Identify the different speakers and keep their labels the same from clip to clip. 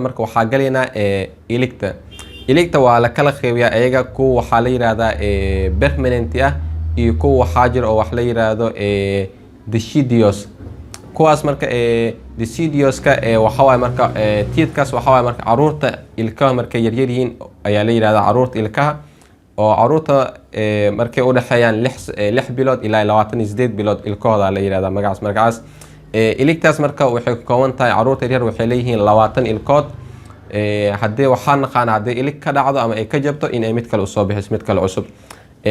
Speaker 1: marka waxaa galaynaa iligta waa la kala qeybiyaa ayaga kuwa waxaa la yiraahdaa permanent ah iyo kuwa waxaa jira oo wax la yiraahdo deciduous kuwaas marka decidioska waxa waay marka teethkaas waxa waay marka caruurta ilkaha marka yar yihiin ayaa la yiraahdaa caruurta ilkaha oo caruurta markay u dhaxeeyaan 6 bilood ilaa 28 bilood ilkooda la yiraahdaa magacaas iligtaas marka waxay ka kooban tahay caruurta yar waxay leeyihiin 20 ilkood haddii waxaan naqaanaa haddii ilig ka dhacdo ama ay ka jabto in ay mid kale usoo bixiso mid kale cusub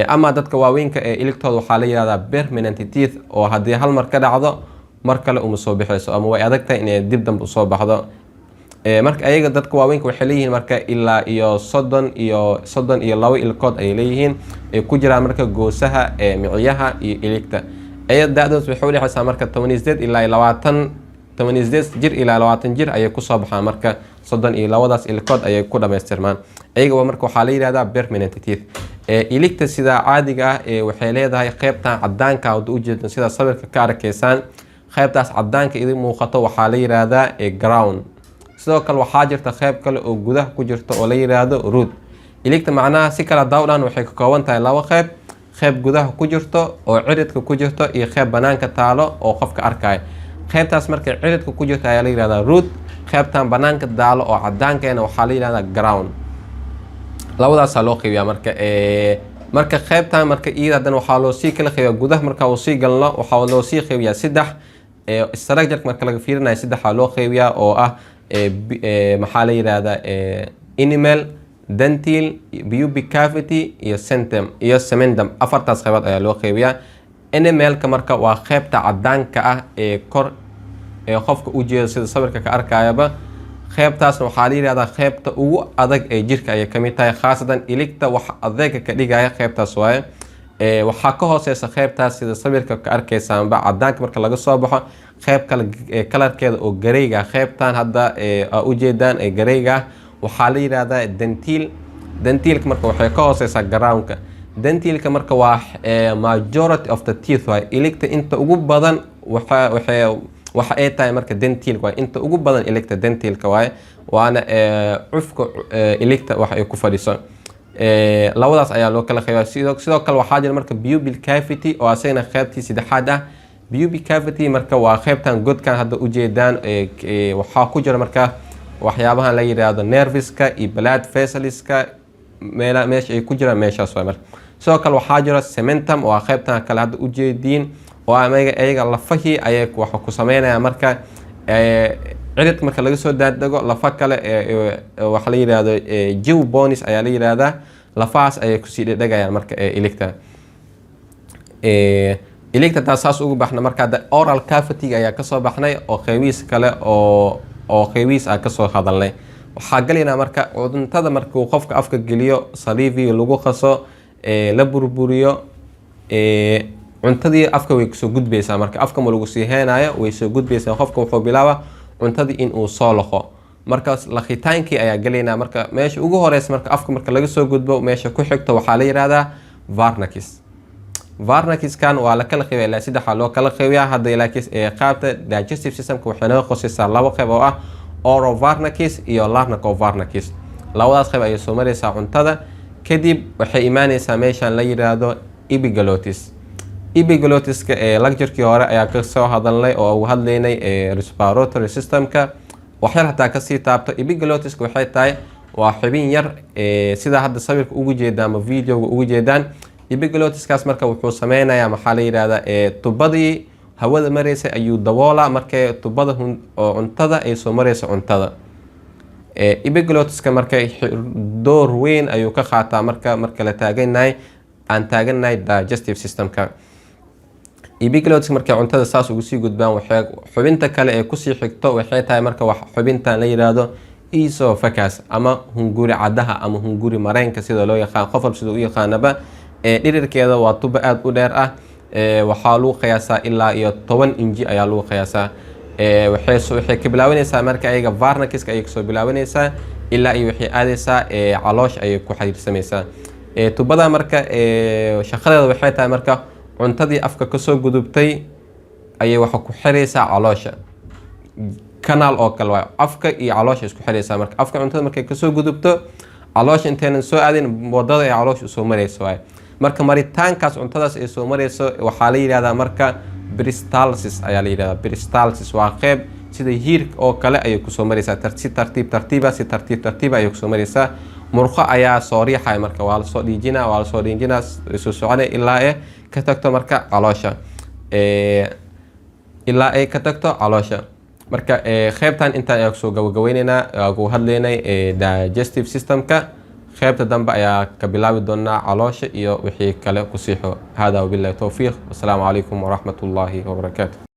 Speaker 1: ama dadka waaweynka iligtooda waxaa la yiraahdaa permanent teeth oo haddii hal mar ka dhacdo mar kale uma soo bixayso ama way adag tahay inay dib dambe usoo baxdo marka ayaga dadka waaweynka waxay leeyihiin marka ilaa iyo 32 ilkood ay leeyihiin ay ku jiraan marka goosaha miciyaha iyo iligta ayada da'dood waxay u dhaxaysaa marka 18 ilaa 18 jir ilaa 20 jir ayay ku soo baxaan marka 32daas ilkood ayay ku dhameystirmaan ayaga marka waxaa la yiraahdaa permanent teeth iligta sida caadiga ah waxay leedahay qaybtan cadaanka oo u jeedo sida sawirka ka arkaysaan qaybtaas cadaanka idin muuqato waxaa la yiraahdaa crown sidoo kale waxaa jirta qayb kale oo gudaha ku jirto oo la yiraahdo root iligta macnaha si kala dawdhan waxay ka kooban tahay laba qayb gudaha ku jirto oo ciridka ku jirto iyo qayb banaanka taalo oo qofka arkay qaybtaas marka ciridka ku jirto ayaa la yiraahdaa root qaybtan banaanka daalo oo cadaankeena waxaa la yiraahdaa crown labadaas loo qeybiyaa marka qaybtan marka iyada waxaa loo sii kala qeybiyaa gudaha marka uu sii galno waxaa loo sii qeybiyaa 3 structure marka laga fiirinayo 3 loo qeybiyaa oo ah maxaa la yiraahdaa enamel dental pubic cavity iyo centum iyo cemendum afartaas qaybood ayaa loo qeybiyaa enamelka marka waa qaybta cadaanka ah kor qofka u jeedo sida sawirka ka arkayaba qaybtaasna waxaa la yiraahdaa qaybta ugu adag ee jirka ay kamid tahay khaasatan iligta wax adeega ka dhigaya qaybtaas waaye waxaa ka hooseysa qaybtaas sida sawirka ka arkaysaanba cadaanka marka laga soo baxo qayb kale kalarkeeda oo gareyga qaybtan hadda u jeedaan gareyga waxaa la yiraahdaa dentilka marka waxay ka hooseysaa groundka dentilka marka waa majority of the teeth waaye iligta inta ugu badan waxa ay tahay marka dentilka waa inta ugu badan iligta dentilka waaye waana cufka iligta wax ay ku fadhiso labadaas ayaa loo kala qeybiyaa sidoo kale waxaa jira marka pubic cavity oo asagana qaybtii saddexaad ah pubic cavity marka waa qaybtan godkan hadda u jeedaan waxaa ku jira marka waxyaabahan la yiraahdo nerveska iyo blood vesselska meesha ay ku jiraan meeshaas waa marka sidoo kale waxaa jira cementum oo qaybtan kale hadda u jeediin oo ayaga lafahii ayay wax ku sameynaya marka ciridka marka laga soo daadego lafa kale wax la yiraahdo jaw bones ayaa la yiraahdaa lafahaas ayay ku sii dhagayaan marka iligta taas ugu baxna marka oral cavity ayaa ka soo baxnay oo qaybiis kale oo qaybiis ka soo hadalnay waxaa galinaa marka cuntada marka uu qofka afka geliyo saliivi lagu qaso la burburiyo cuntadii afka way soo gudbaysaa marka afka ma lagu sii heenayo way soo gudbaysaa qofka wuxuu bilaabaa cuntadii in uu soo laqo markaas laqitaankii ayaa galaynaa marka meesha ugu horeysa marka afka marka laga soo gudbo meesha ku xigto waxaa la yiraahdaa varnakis kan waa la kala qeybiyaa ilaa 3 loo kala qeybiyaa hadda laakiin qaybta digestive systemka waxay naga qosaysaa laba qayb oo ah orovarnakis iyo laryngovarnakis labadaas qayb ayay soo maraysaa cuntada kadib waxay imaanaysaa meeshan la yiraahdo epiglottiska lecture-kii hore ayaa ka soo hadalnay oo ugu hadlaynay respiratory systemka waxyar hataa ka sii taabto epiglottiska waxay tahay waa xubin yar sida hadda sawirka ugu jeedaan ama videoga ugu jeedaan epiglottiskaas marka wuxuu sameynayaa maxaa la yiraahdaa tubadii hawada maraysa ayuu daboolaa markay tubada oo cuntada ay soo marayso cuntada epiglottiska marka door weyn ayuu ka qaataa marka la taaganahay digestive systemka epiglottiska markay cuntada saas ugu sii gudbaan waxay xubinta kale ee ku sii xigto waxay tahay marka wax xubintan la yiraahdo esophagus ama hunguri cadaha ama hunguri mareenka sida loo yaqaan qof sida u yaqaanaba dhirirkeeda waa tuba aad u dheer ah waxaa lagu qiyaasaa ilaa iyo 10 inji ayaa lagu qiyaasaa waxay ka bilaabanaysaa marka ayaga varnakiska ay soo bilaabanaysaa ilaa iyo waxay aadaysaa caloosh ay ku xiriirsamaysaa tubada marka shaqadeeda waxay tahay marka cuntadii afka ka soo gudubtay ayay waxa ku xiraysaa caloosha canal oo kale waa afka iyo caloosha isku xiraysaa marka afka cuntada markay kasoo gudubto caloosha intaynan soo aadin wadada ay caloosha soo marayso waay marka maritaankaas cuntadaas ay soo marayso waxaa la yiraahdaa marka peristalsis ayaa la yiraahdaa peristalsis waa qayb sida hiirka oo kale ay ku soo maraysaa si tartiib ay ku soo maraysaa murqo ayaa soo riixay marka waa la soo dhiijinaa soo soconay ilaa ay ka tagto marka caloosha marka qaybtan inta ayaa soo gabagabeynayna ugu hadlaynay digestive systemka qaybta dambe ayaa ka bilaabi doonaa caloosha iyo wixii kale ku siixo hada wabillahi tawfiiq wasalaamu calaykum waraxmatullaahi wabarakaatuh